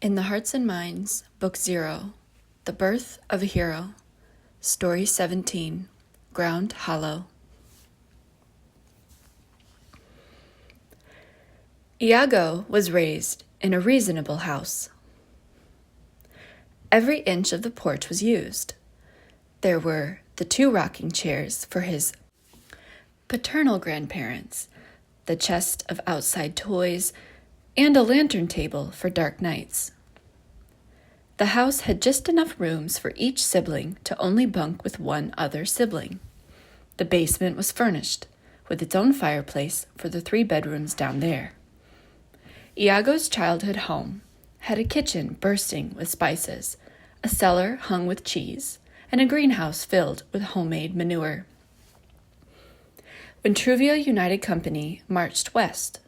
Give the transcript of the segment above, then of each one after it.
In the Hearts and Minds, Book 0, The Birth of a Hero, Story 17, Ground Hollow. Iago was raised in a reasonable house. Every inch of the porch was used. There were the 2 rocking chairs for his paternal grandparents, the chest of outside toys, and a lantern table for dark nights. The house had just enough rooms for each sibling to only bunk with one other sibling. The basement was furnished, with its own fireplace for the 3 bedrooms down there. Iago's childhood home had a kitchen bursting with spices, a cellar hung with cheese, and a greenhouse filled with homemade manure. When Truvia United Company marched west,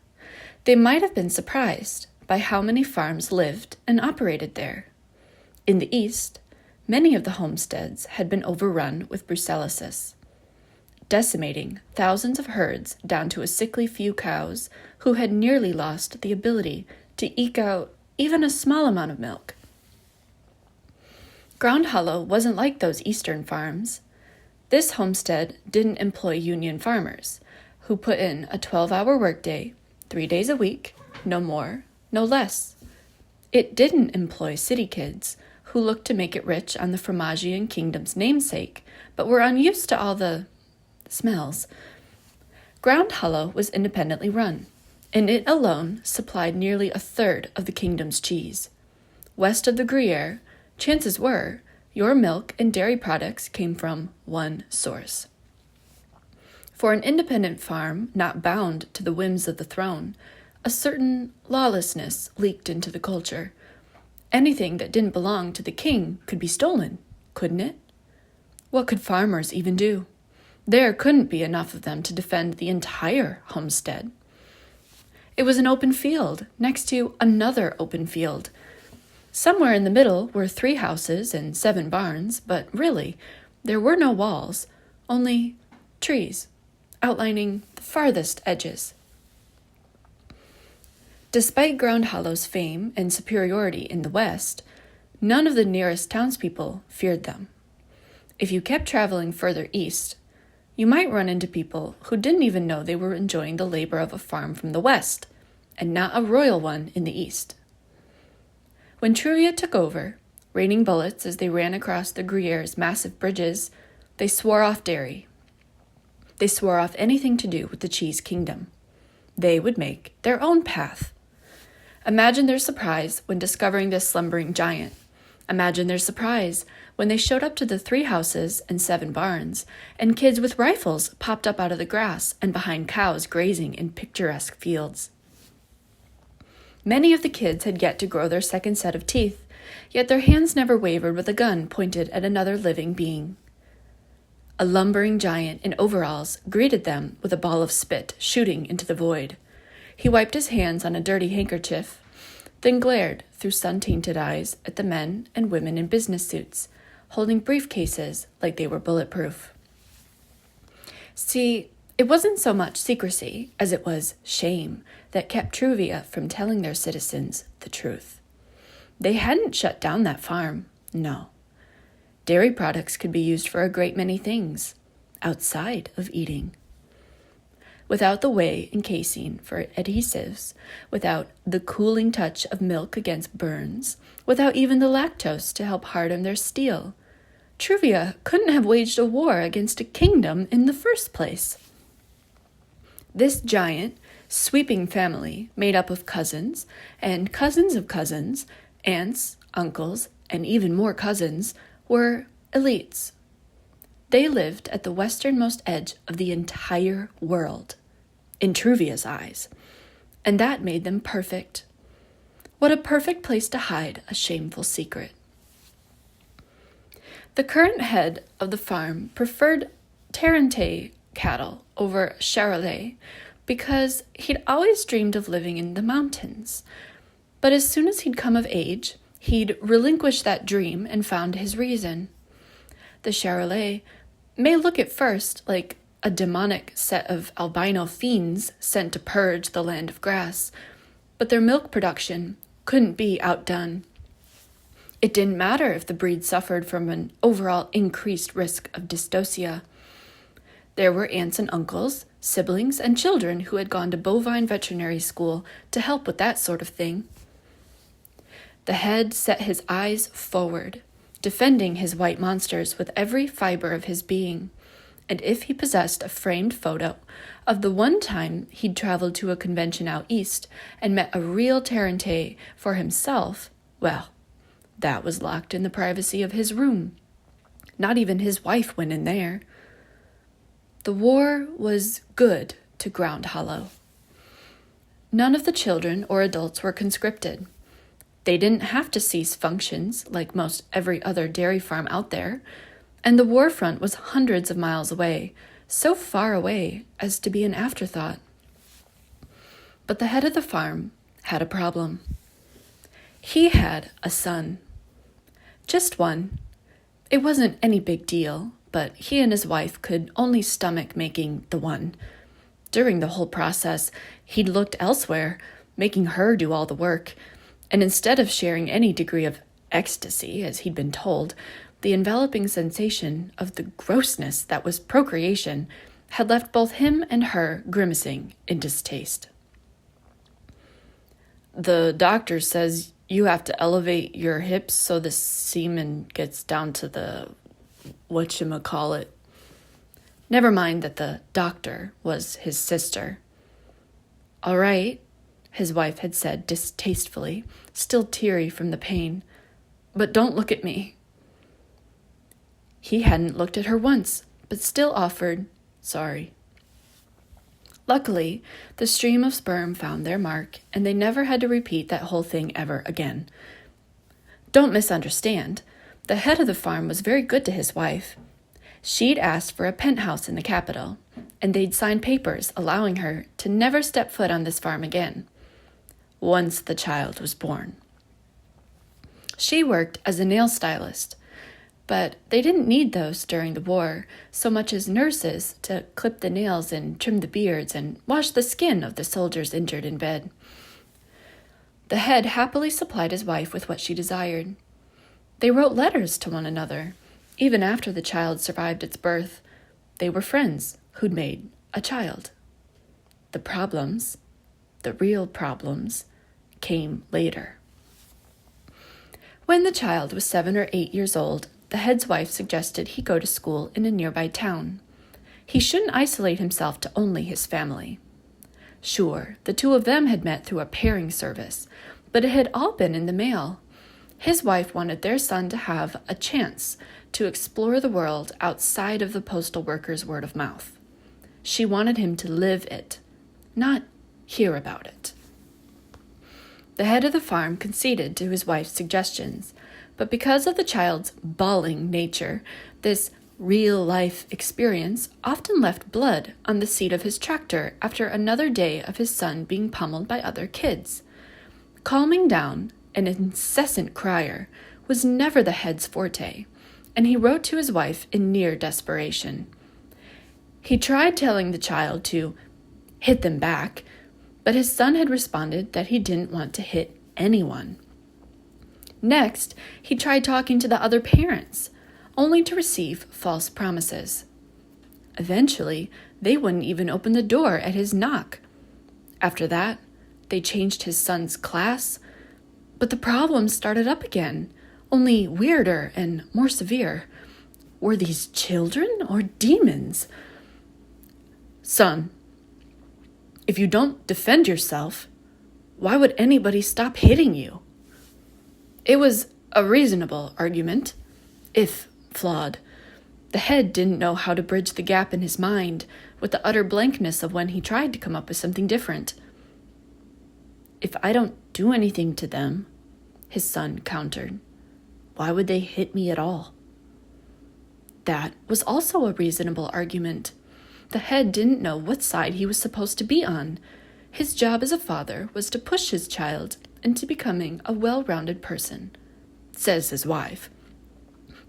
they might have been surprised by how many farms lived and operated there. In the east, many of the homesteads had been overrun with brucellosis, decimating thousands of herds down to a sickly few cows who had nearly lost the ability to eke out even a small amount of milk. Ground Hollow wasn't like those eastern farms. This homestead didn't employ union farmers, who put in a 12-hour workday, 3 days a week, no more, no less. It didn't employ city kids, who looked to make it rich on the Fromagian kingdom's namesake, but were unused to all the smells. Ground Hollow was independently run, and it alone supplied nearly a third of the kingdom's cheese. West of the Gruyere, chances were your milk and dairy products came from one source. For an independent farm not bound to the whims of the throne, a certain lawlessness leaked into the culture. Anything that didn't belong to the king could be stolen, couldn't it? What could farmers even do? There couldn't be enough of them to defend the entire homestead. It was an open field next to another open field. Somewhere in the middle were 3 houses and 7 barns, but really, there were no walls, only trees, outlining the farthest edges. Despite Ground Hollow's fame and superiority in the west, none of the nearest townspeople feared them. If you kept traveling further east, you might run into people who didn't even know they were enjoying the labor of a farm from the west, and not a royal one in the east. When Truvia took over, raining bullets as they ran across the Gruyere's massive bridges, they swore off dairy. They swore off anything to do with the cheese kingdom. They would make their own path. Imagine their surprise when discovering this slumbering giant. Imagine their surprise when they showed up to the 3 houses and 7 barns, and kids with rifles popped up out of the grass and behind cows grazing in picturesque fields. Many of the kids had yet to grow their second set of teeth, yet their hands never wavered with a gun pointed at another living being. A lumbering giant in overalls greeted them with a ball of spit shooting into the void. He wiped his hands on a dirty handkerchief, then glared through sun-tainted eyes at the men and women in business suits, holding briefcases like they were bulletproof. See, it wasn't so much secrecy as it was shame that kept Truvia from telling their citizens the truth. They hadn't shut down that farm, no. Dairy products could be used for a great many things, outside of eating. Without the whey and casein for adhesives, without the cooling touch of milk against burns, without even the lactose to help harden their steel, Truvia couldn't have waged a war against a kingdom in the first place. This giant, sweeping family, made up of cousins and cousins of cousins, aunts, uncles, and even more cousins, were elites. They lived at the westernmost edge of the entire world, in Truvia's eyes, and that made them perfect. What a perfect place to hide a shameful secret. The current head of the farm preferred Tarente cattle over Charolais because he'd always dreamed of living in the mountains. But as soon as he'd come of age, he'd relinquished that dream and found his reason. The Charolais may look at first like a demonic set of albino fiends sent to purge the land of grass, but their milk production couldn't be outdone. It didn't matter if the breed suffered from an overall increased risk of dystocia. There were aunts and uncles, siblings, and children who had gone to bovine veterinary school to help with that sort of thing. The head set his eyes forward, defending his white monsters with every fiber of his being, and if he possessed a framed photo of the one time he'd traveled to a convention out east and met a real Tarente for himself, well, that was locked in the privacy of his room. Not even his wife went in there. The war was good to Ground Hollow. None of the children or adults were conscripted. They didn't have to cease functions like most every other dairy farm out there, and the war front was hundreds of miles away, so far away as to be an afterthought. But the head of the farm had a problem. He had a son. Just one. It wasn't any big deal, but he and his wife could only stomach making the one. During the whole process, he'd looked elsewhere, making her do all the work, and instead of sharing any degree of ecstasy, as he'd been told, the enveloping sensation of the grossness that was procreation had left both him and her grimacing in distaste. "The doctor says you have to elevate your hips so the semen gets down to the whatchamacallit." Never mind that the doctor was his sister. "All right," his wife had said distastefully, still teary from the pain, "but don't look at me." He hadn't looked at her once, but still offered, "Sorry." Luckily, the stream of sperm found their mark, and they never had to repeat that whole thing ever again. Don't misunderstand. The head of the farm was very good to his wife. She'd asked for a penthouse in the capital, and they'd signed papers allowing her to never step foot on this farm again, once the child was born. She worked as a nail stylist, but they didn't need those during the war so much as nurses to clip the nails and trim the beards and wash the skin of the soldiers injured in bed. The head happily supplied his wife with what she desired. They wrote letters to one another. Even after the child survived its birth, they were friends who'd made a child. The problems, the real problems, came later. When the child was 7 or 8 years old, the head's wife suggested he go to school in a nearby town. He shouldn't isolate himself to only his family. Sure, the two of them had met through a pairing service, but it had all been in the mail. His wife wanted their son to have a chance to explore the world outside of the postal worker's word of mouth. She wanted him to live it, not hear about it. The head of the farm conceded to his wife's suggestions, but because of the child's bawling nature, this real-life experience often left blood on the seat of his tractor after another day of his son being pummeled by other kids. Calming down an incessant crier was never the head's forte, and he wrote to his wife in near desperation. He tried telling the child to hit them back, but his son had responded that he didn't want to hit anyone. Next, he tried talking to the other parents, only to receive false promises. Eventually, they wouldn't even open the door at his knock. After that, they changed his son's class, but the problems started up again, only weirder and more severe. Were these children or demons? "Son, if you don't defend yourself, why would anybody stop hitting you?" It was a reasonable argument, if flawed. The head didn't know how to bridge the gap in his mind with the utter blankness of when he tried to come up with something different. "If I don't do anything to them," his son countered, "why would they hit me at all?" That was also a reasonable argument. The head didn't know what side he was supposed to be on. His job as a father was to push his child into becoming a well-rounded person, says his wife.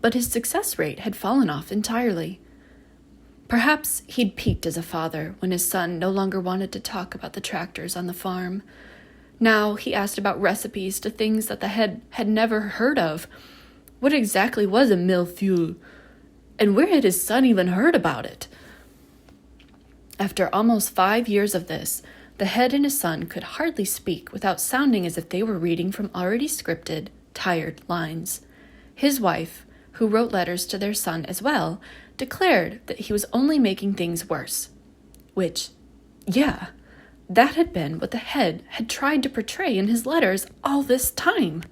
But his success rate had fallen off entirely. Perhaps he'd peaked as a father when his son no longer wanted to talk about the tractors on the farm. Now he asked about recipes to things that the head had never heard of. What exactly was a millefeuille? And where had his son even heard about it? After almost 5 years of this, the head and his son could hardly speak without sounding as if they were reading from already scripted, tired lines. His wife, who wrote letters to their son as well, declared that he was only making things worse. Which, yeah, that had been what the head had tried to portray in his letters all this time.